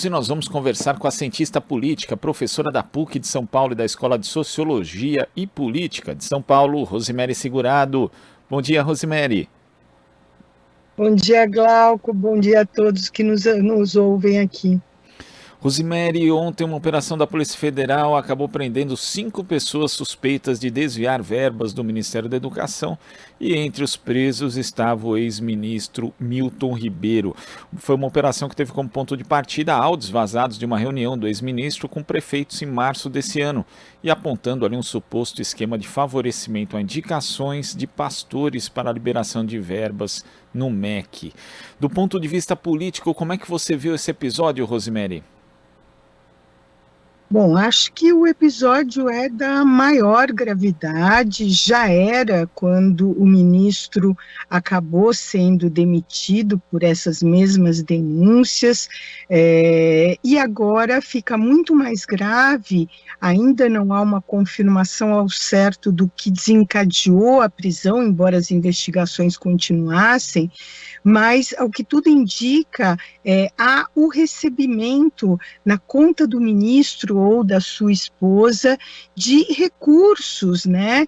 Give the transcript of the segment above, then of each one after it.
E nós vamos conversar com a cientista política, professora da PUC de São Paulo e da Escola de Sociologia e Política de São Paulo, Rosemary Segurado. Bom dia, Rosemary. Bom dia, Glauco. Bom dia a todos que nos ouvem aqui. Rosemary, ontem uma operação da Polícia Federal acabou prendendo 5 pessoas suspeitas de desviar verbas do Ministério da Educação e entre os presos estava o ex-ministro Milton Ribeiro. Foi uma operação que teve como ponto de partida áudios vazados de uma reunião do ex-ministro com prefeitos em março desse ano e apontando ali um suposto esquema de favorecimento a indicações de pastores para a liberação de verbas no MEC. Do ponto de vista político, como é que você viu esse episódio, Rosemary? Bom, acho que o episódio é da maior gravidade, já era quando o ministro acabou sendo demitido por essas mesmas denúncias, e agora fica muito mais grave, ainda não há uma confirmação ao certo do que desencadeou a prisão, embora as investigações continuassem, mas, ao que tudo indica, há o recebimento na conta do ministro ou da sua esposa de recursos, né,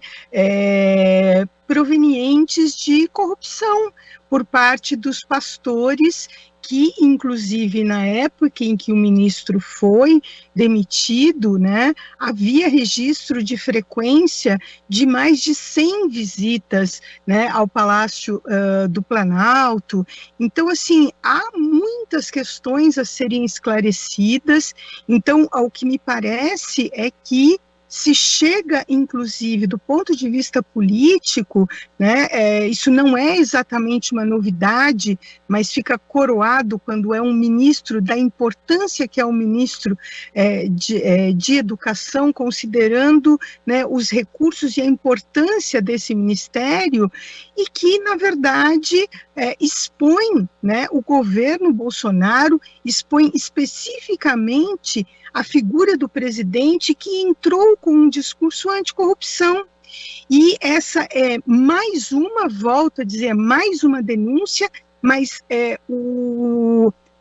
provenientes de corrupção por parte dos pastores que, inclusive, na época em que o ministro foi demitido, né, havia registro de frequência de mais de 100 visitas, né, ao Palácio do Planalto. Então, assim, há muitas questões a serem esclarecidas. Então, ao que me parece é que se chega, inclusive, do ponto de vista político, né, isso não é exatamente uma novidade, mas fica coroado quando é um ministro, da importância que é um ministro de educação, considerando, né, os recursos e a importância desse ministério, e que, na verdade, expõe, né, o governo Bolsonaro, expõe especificamente a figura do presidente que entrou com um discurso anticorrupção. E essa é mais uma, volto a dizer, mais uma denúncia, mas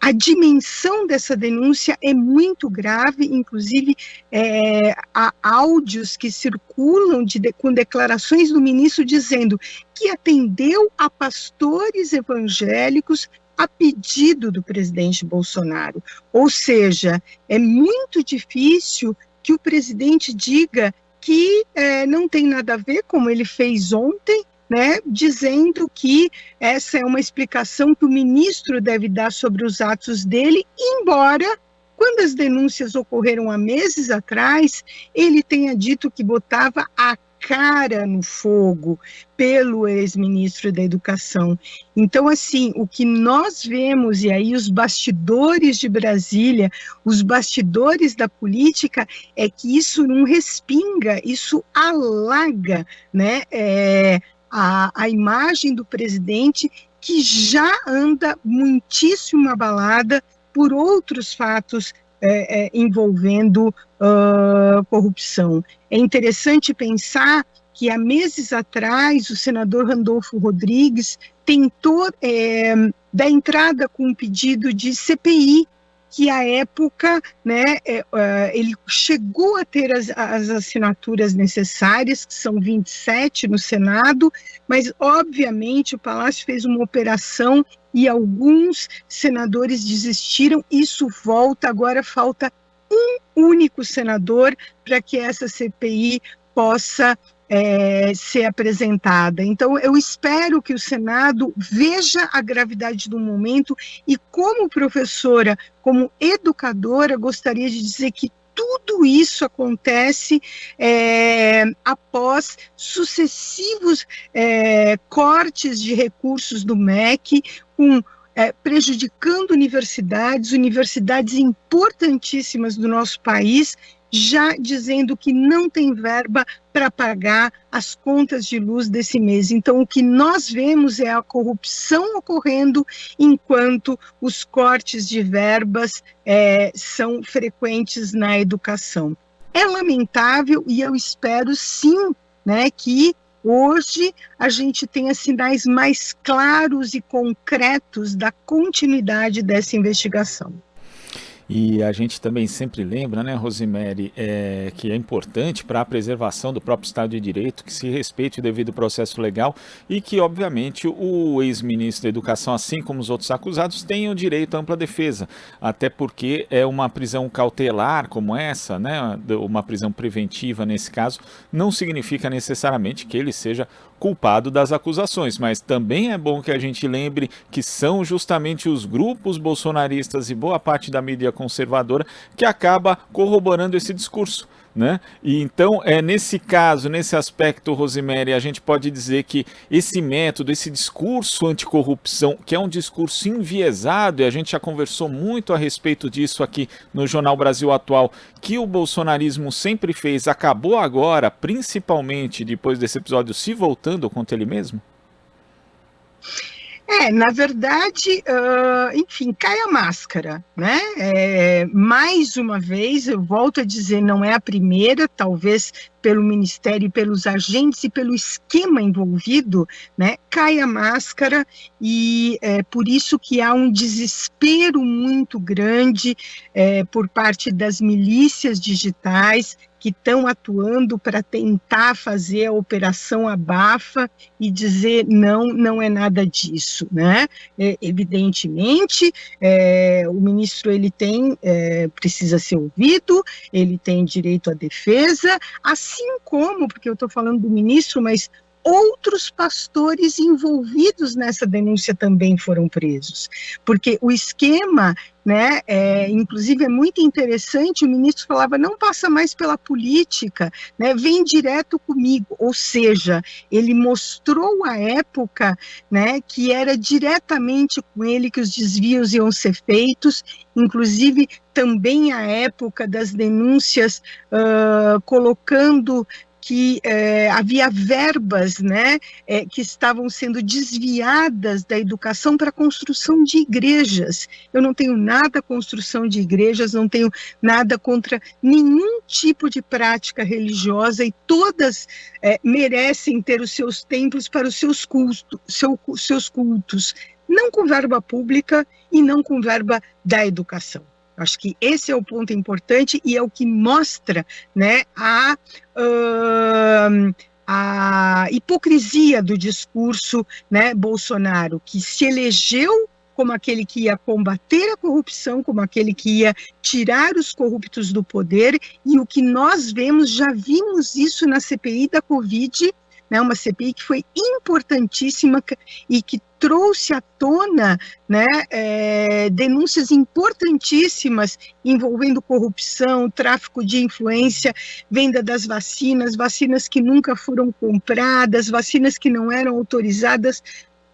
a dimensão dessa denúncia é muito grave, inclusive há áudios que circulam com declarações do ministro dizendo que atendeu a pastores evangélicos a pedido do presidente Bolsonaro. Ou seja, é muito difícil que o presidente diga que não tem nada a ver, como ele fez ontem, né, dizendo que essa é uma explicação que o ministro deve dar sobre os atos dele, embora, quando as denúncias ocorreram há meses atrás, ele tenha dito que botava a cara no fogo pelo ex-ministro da Educação. Então, assim, o que nós vemos, e aí os bastidores de Brasília, os bastidores da política, é que isso não respinga, isso alaga, né, a imagem do presidente, que já anda muitíssimo abalada por outros fatos envolvendo corrupção. É interessante pensar que há meses atrás o senador Randolfo Rodrigues tentou dar entrada com um pedido de CPI, que à época, né, ele chegou a ter as assinaturas necessárias, que são 27 no Senado, mas obviamente o Palácio fez uma operação e alguns senadores desistiram. Isso volta, agora falta um único senador para que essa CPI possa ser apresentada. Então, eu espero que o Senado veja a gravidade do momento e, como professora, como educadora, gostaria de dizer que tudo isso acontece após sucessivos cortes de recursos do MEC, prejudicando universidades importantíssimas do nosso país, já dizendo que não tem verba para pagar as contas de luz desse mês. Então, o que nós vemos é a corrupção ocorrendo, enquanto os cortes de verbas são frequentes na educação. É lamentável, e eu espero sim, né, que hoje a gente tenha sinais mais claros e concretos da continuidade dessa investigação. E a gente também sempre lembra, né, Rosemary, que é importante para a preservação do próprio Estado de Direito, que se respeite o devido processo legal e que, obviamente, o ex-ministro da Educação, assim como os outros acusados, tenham direito à ampla defesa, até porque é uma prisão cautelar como essa, né, uma prisão preventiva nesse caso, não significa necessariamente que ele seja culpado das acusações, mas também é bom que a gente lembre que são justamente os grupos bolsonaristas e boa parte da mídia conservadora que acaba corroborando esse discurso, né? E então, nesse caso, nesse aspecto, Rosemary, a gente pode dizer que esse método, esse discurso anticorrupção, que é um discurso enviesado, e a gente já conversou muito a respeito disso aqui no Jornal Brasil Atual, que o bolsonarismo sempre fez, acabou agora, principalmente depois desse episódio, se voltando contra ele mesmo? Na verdade, enfim, cai a máscara, né? Mais uma vez, eu volto a dizer, não é a primeira, talvez pelo Ministério e pelos agentes e pelo esquema envolvido, né? Cai a máscara e é por isso que há um desespero muito grande por parte das milícias digitais que estão atuando para tentar fazer a operação abafa e dizer não é nada disso, né? Evidentemente, o ministro ele precisa ser ouvido, ele tem direito à defesa, assim como, porque eu estou falando do ministro, mas outros pastores envolvidos nessa denúncia também foram presos, porque o esquema, né, inclusive é muito interessante, o ministro falava, não passa mais pela política, né, vem direto comigo, ou seja, ele mostrou à época, né, que era diretamente com ele que os desvios iam ser feitos, inclusive também à época das denúncias, colocando que havia verbas, né, que estavam sendo desviadas da educação para a construção de igrejas. Eu não tenho nada contra a construção de igrejas, não tenho nada contra nenhum tipo de prática religiosa e todas merecem ter os seus templos para os seus cultos, não com verba pública e não com verba da educação. Acho que esse é o ponto importante e é o que mostra, né, a hipocrisia do discurso, né, Bolsonaro, que se elegeu como aquele que ia combater a corrupção, como aquele que ia tirar os corruptos do poder, e o que nós vemos, já vimos isso na CPI da Covid, né, uma CPI que foi importantíssima e que trouxe à tona, né, denúncias importantíssimas envolvendo corrupção, tráfico de influência, venda das vacinas que nunca foram compradas, vacinas que não eram autorizadas,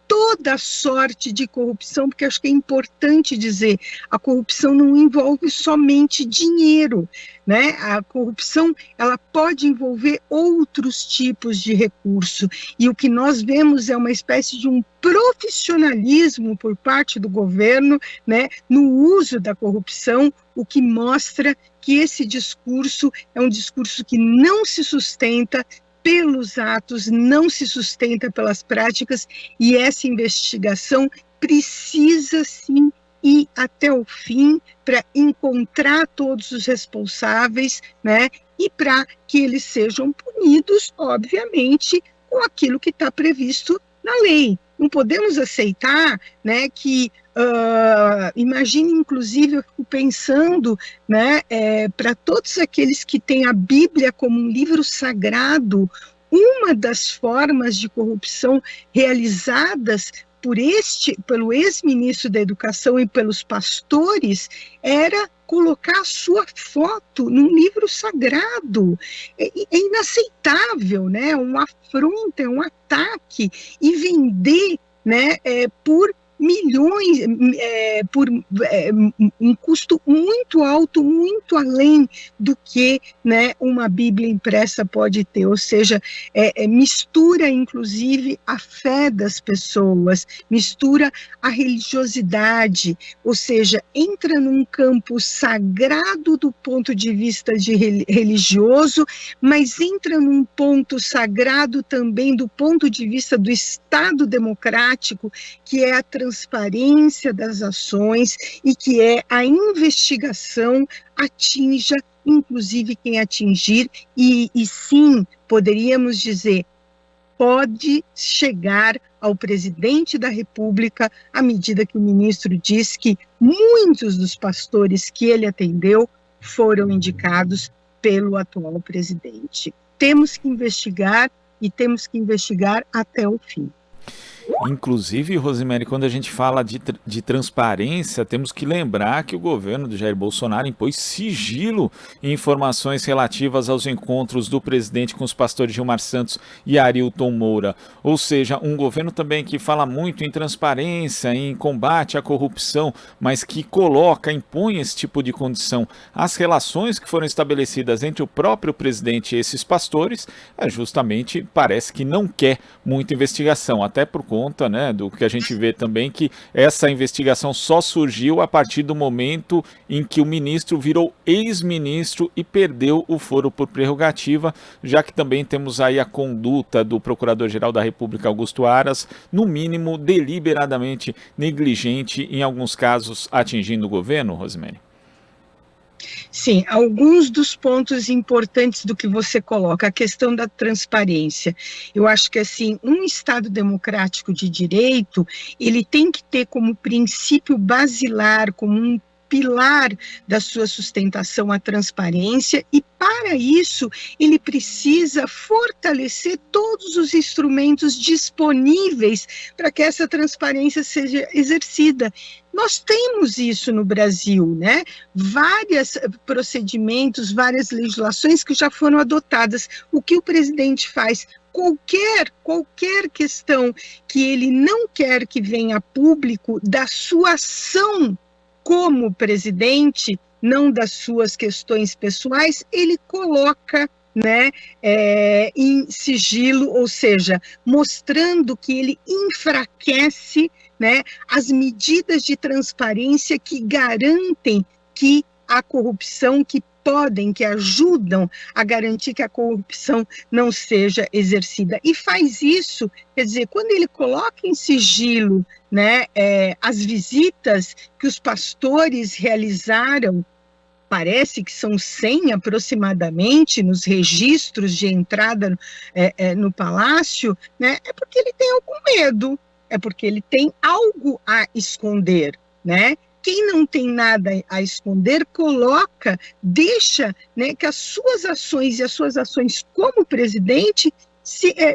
toda sorte de corrupção, porque acho que é importante dizer, a corrupção não envolve somente dinheiro, né? A corrupção, ela pode envolver outros tipos de recurso, e o que nós vemos é uma espécie de um profissionalismo por parte do governo, né, no uso da corrupção, o que mostra que esse discurso é um discurso que não se sustenta pelos atos, não se sustenta pelas práticas, e essa investigação precisa, sim, ir até o fim para encontrar todos os responsáveis, né, e para que eles sejam punidos, obviamente, com aquilo que está previsto na lei. Não podemos aceitar, né, que imagine, inclusive, eu fico pensando, né, para todos aqueles que têm a Bíblia como um livro sagrado, uma das formas de corrupção realizadas pelo ex-ministro da Educação e pelos pastores era colocar a sua foto num livro sagrado. É inaceitável, né? Um afronta, é um ataque, e vender, né, por milhões, por um custo muito alto, muito além do que, né, uma Bíblia impressa pode ter, ou seja, mistura inclusive a fé das pessoas, mistura a religiosidade, ou seja, entra num campo sagrado do ponto de vista religioso, mas entra num ponto sagrado também do ponto de vista do Estado democrático, que é a transparência transparência das ações e que a investigação atinja, inclusive, quem atingir, e sim, poderíamos dizer, pode chegar ao presidente da República, à medida que o ministro diz que muitos dos pastores que ele atendeu foram indicados pelo atual presidente. Temos que investigar e temos que investigar até o fim. Inclusive, Rosemary, quando a gente fala de transparência, temos que lembrar que o governo do Jair Bolsonaro impôs sigilo em informações relativas aos encontros do presidente com os pastores Gilmar Santos e Arilton Moura. Ou seja, um governo também que fala muito em transparência, em combate à corrupção, mas que impõe esse tipo de condição. As relações que foram estabelecidas entre o próprio presidente e esses pastores, justamente parece que não quer muita investigação, até por conta, né, do que a gente vê também, que essa investigação só surgiu a partir do momento em que o ministro virou ex-ministro e perdeu o foro por prerrogativa, já que também temos aí a conduta do Procurador-Geral da República, Augusto Aras, no mínimo deliberadamente negligente, em alguns casos atingindo o governo, Rosemary? Sim, alguns dos pontos importantes do que você coloca, a questão da transparência. Eu acho que, assim, um Estado democrático de direito, ele tem que ter como princípio basilar, como um pilar da sua sustentação a transparência, e para isso ele precisa fortalecer todos os instrumentos disponíveis para que essa transparência seja exercida. Nós temos isso no Brasil, né? Vários procedimentos, várias legislações que já foram adotadas. O que o presidente faz? Qualquer questão que ele não quer que venha a público da sua ação como presidente, não das suas questões pessoais, ele coloca, né, em sigilo, ou seja, mostrando que ele enfraquece, né, as medidas de transparência que garantem que a corrupção, que ajudam a garantir que a corrupção não seja exercida. E faz isso, quer dizer, quando ele coloca em sigilo, né, as visitas que os pastores realizaram, parece que são 100 aproximadamente nos registros de entrada no palácio, né, é porque ele tem algum medo, é porque ele tem algo a esconder, né? Quem não tem nada a esconder, deixa, né, que as suas ações e as suas ações como presidente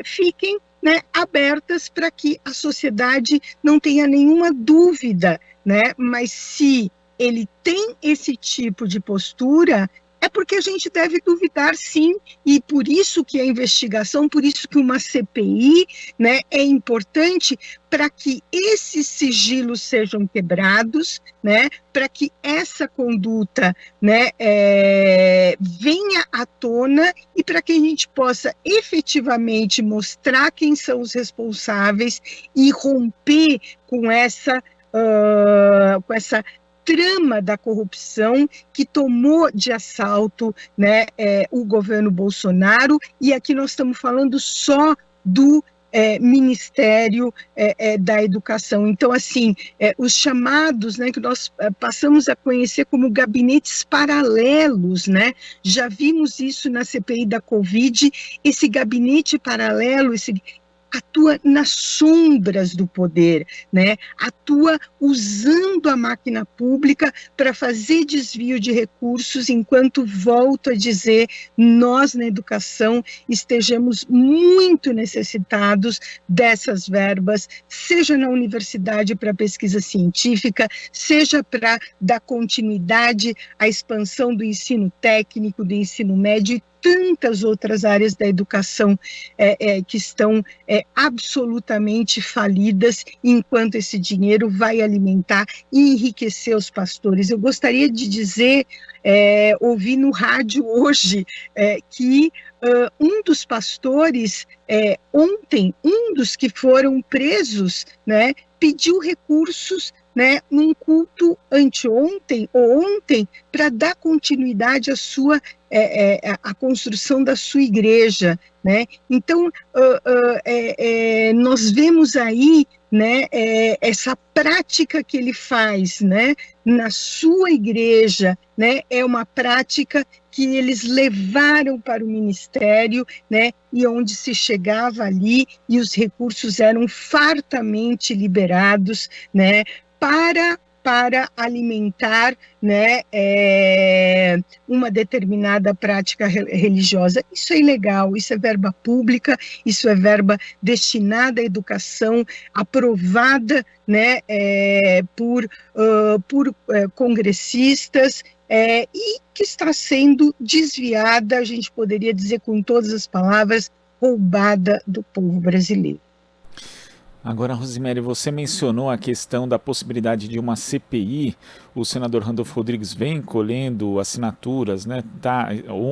fiquem, né, abertas para que a sociedade não tenha nenhuma dúvida, né? Mas se ele tem esse tipo de postura, é porque a gente deve duvidar, sim, e por isso que a investigação, por isso que uma CPI, né, é importante para que esses sigilos sejam quebrados, né, para que essa conduta, né, venha à tona e para que a gente possa efetivamente mostrar quem são os responsáveis e romper com essa trama da corrupção que tomou de assalto, né, o governo Bolsonaro, e aqui nós estamos falando só do Ministério da Educação. Então, assim, os chamados, né, que nós passamos a conhecer como gabinetes paralelos, né, já vimos isso na CPI da Covid, esse gabinete paralelo, atua nas sombras do poder, né? Atua usando a máquina pública para fazer desvio de recursos, enquanto, volto a dizer, nós na educação estejamos muito necessitados dessas verbas, seja na universidade para pesquisa científica, seja para dar continuidade à expansão do ensino técnico, do ensino médio e tantas outras áreas da educação que estão absolutamente falidas, enquanto esse dinheiro vai alimentar e enriquecer os pastores. Eu gostaria de dizer, ouvi no rádio hoje, que um dos pastores, ontem, um dos que foram presos, né, pediu recursos, né, num culto anteontem ou ontem, para dar continuidade à sua a construção da sua igreja, né? Então nós vemos aí né, essa prática que ele faz, né, na sua igreja, né, é uma prática que eles levaram para o ministério, né, e onde se chegava ali e os recursos eram fartamente liberados, né, para alimentar, né, uma determinada prática religiosa. Isso é ilegal, isso é verba pública, isso é verba destinada à educação, aprovada, né, por congressistas, e que está sendo desviada, a gente poderia dizer com todas as palavras, roubada do povo brasileiro. Agora, Rosemary, você mencionou a questão da possibilidade de uma CPI. O senador Randolfo Rodrigues vem colhendo assinaturas, né?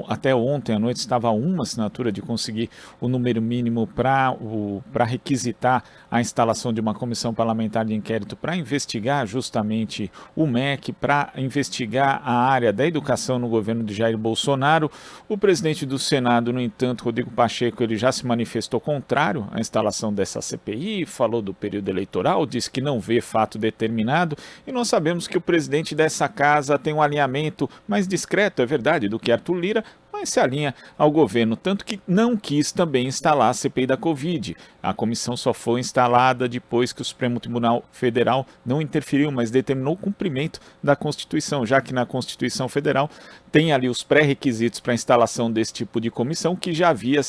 Até ontem à noite estava uma assinatura de conseguir o número mínimo para requisitar a instalação de uma comissão parlamentar de inquérito para investigar justamente o MEC, para investigar a área da educação no governo de Jair Bolsonaro. O presidente do Senado, no entanto, Rodrigo Pacheco, ele já se manifestou contrário à instalação dessa CPI, falou do período eleitoral, disse que não vê fato determinado, e nós sabemos que o presidente dessa casa tem um alinhamento mais discreto, é verdade, do que Arthur Lira, mas se alinha ao governo, tanto que não quis também instalar a CPI da Covid. A comissão só foi instalada depois que o Supremo Tribunal Federal não interferiu, mas determinou o cumprimento da Constituição, já que na Constituição Federal tem ali os pré-requisitos para a instalação desse tipo de comissão que já haviam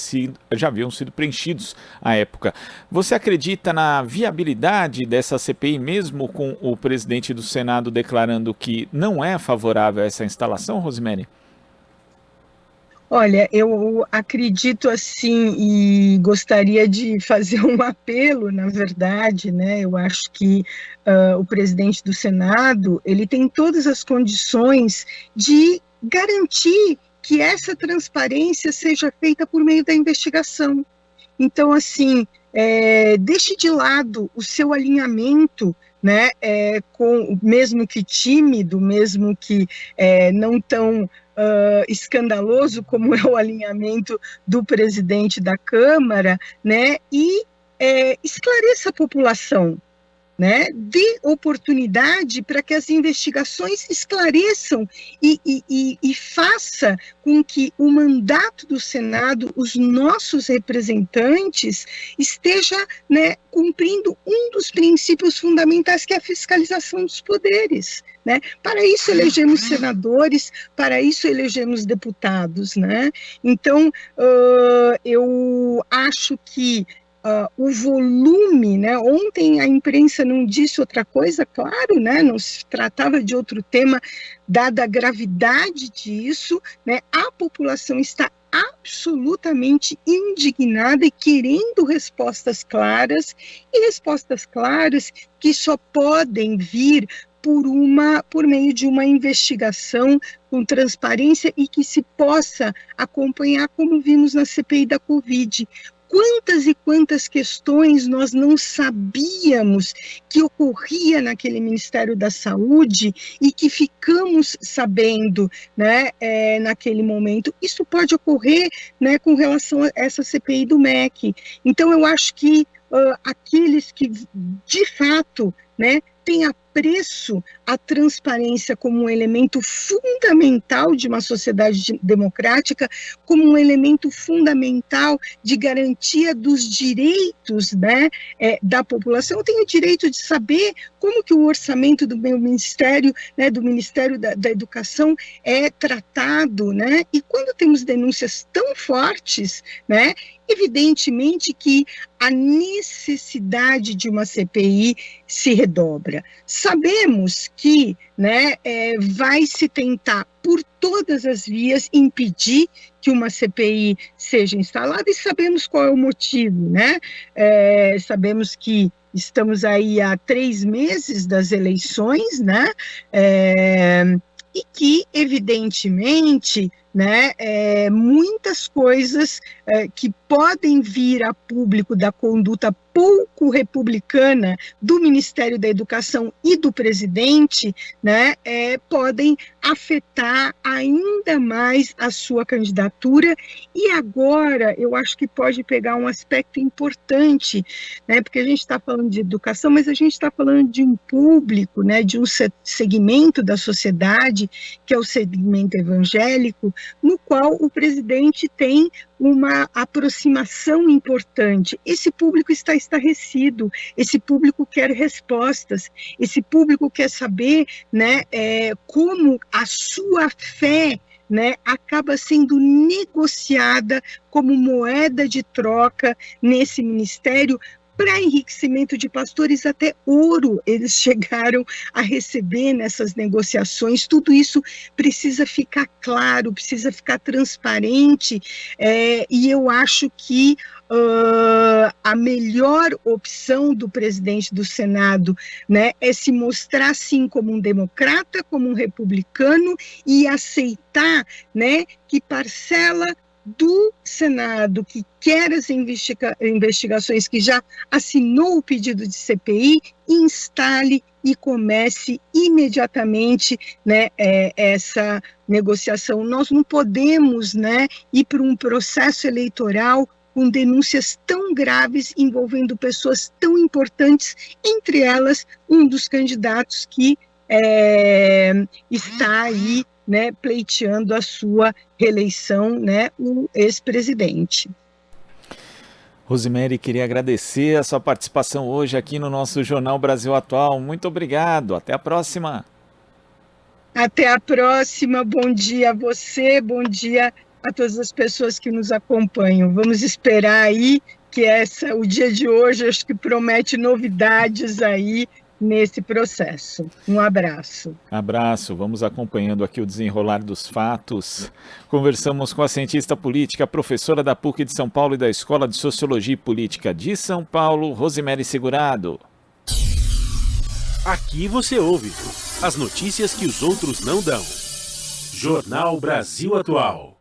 sido preenchidos à época. Você acredita na viabilidade dessa CPI, mesmo com o presidente do Senado declarando que não é favorável a essa instalação, Rosemary? Olha, eu acredito assim e gostaria de fazer um apelo, na verdade, né? Eu acho que o presidente do Senado, ele tem todas as condições de garantir que essa transparência seja feita por meio da investigação. Então, assim, deixe de lado o seu alinhamento, né, mesmo que tímido, mesmo que não tão escandaloso como é o alinhamento do presidente da Câmara, né, e esclareça a população, né, dê oportunidade para que as investigações esclareçam e faça com que o mandato do Senado, os nossos representantes, esteja, né, cumprindo um dos princípios fundamentais, que é a fiscalização dos poderes, né? Para isso elegemos senadores, para isso elegemos deputados, né? Então, eu acho que o volume, né? Ontem a imprensa não disse outra coisa, claro, né? Não se tratava de outro tema, dada a gravidade disso, né? A população está absolutamente indignada e querendo respostas claras, e respostas claras que só podem vir por meio de uma investigação com transparência e que se possa acompanhar, como vimos na CPI da Covid. Quantas e quantas questões nós não sabíamos que ocorria naquele Ministério da Saúde e que ficamos sabendo, né, naquele momento. Isso pode ocorrer, né, com relação a essa CPI do MEC. Então, eu acho que aqueles que, de fato, né, têm apreço à transparência como um elemento fundamental de uma sociedade democrática, como um elemento fundamental de garantia dos direitos, né, da população. Eu tenho o direito de saber como que o orçamento do meu ministério, né, do Ministério da Educação é tratado, né, e quando temos denúncias tão fortes, né, evidentemente que a necessidade de uma CPI se redobra. Sabemos que, né, vai se tentar por todas as vias impedir que uma CPI seja instalada, e sabemos qual é o motivo, né? Sabemos que estamos aí há 3 meses das eleições, né? E que, evidentemente, né, muitas coisas que podem vir a público da conduta pouco republicana do Ministério da Educação e do presidente, né, podem afetar ainda mais a sua candidatura. E agora eu acho que pode pegar um aspecto importante, né, porque a gente está falando de educação, mas a gente está falando de um público, né, de um segmento da sociedade, que é o segmento evangélico, no qual o presidente tem uma aproximação importante. Esse público está estarrecido, esse público quer respostas, esse público quer saber, né, como a sua fé, né, acaba sendo negociada como moeda de troca nesse ministério, para enriquecimento de pastores, até ouro eles chegaram a receber nessas negociações. Tudo isso precisa ficar claro, precisa ficar transparente, e eu acho que a melhor opção do presidente do Senado, né, é se mostrar sim como um democrata, como um republicano, e aceitar, né, que parcela do Senado, que quer as investigações, que já assinou o pedido de CPI, instale e comece imediatamente, né, essa negociação. Nós não podemos, né, ir para um processo eleitoral com denúncias tão graves envolvendo pessoas tão importantes, entre elas um dos candidatos que está aí, né, pleiteando a sua reeleição, né, o ex-presidente. Rosemary, queria agradecer a sua participação hoje aqui no nosso Jornal Brasil Atual. Muito obrigado, até a próxima. Até a próxima, bom dia a você, bom dia a todas as pessoas que nos acompanham. Vamos esperar aí que o dia de hoje, acho que promete novidades aí nesse processo. Um abraço. Abraço, vamos acompanhando aqui o desenrolar dos fatos. Conversamos com a cientista política, professora da PUC de São Paulo e da Escola de Sociologia e Política de São Paulo, Rosemary Segurado. Aqui você ouve as notícias que os outros não dão. Jornal Brasil Atual.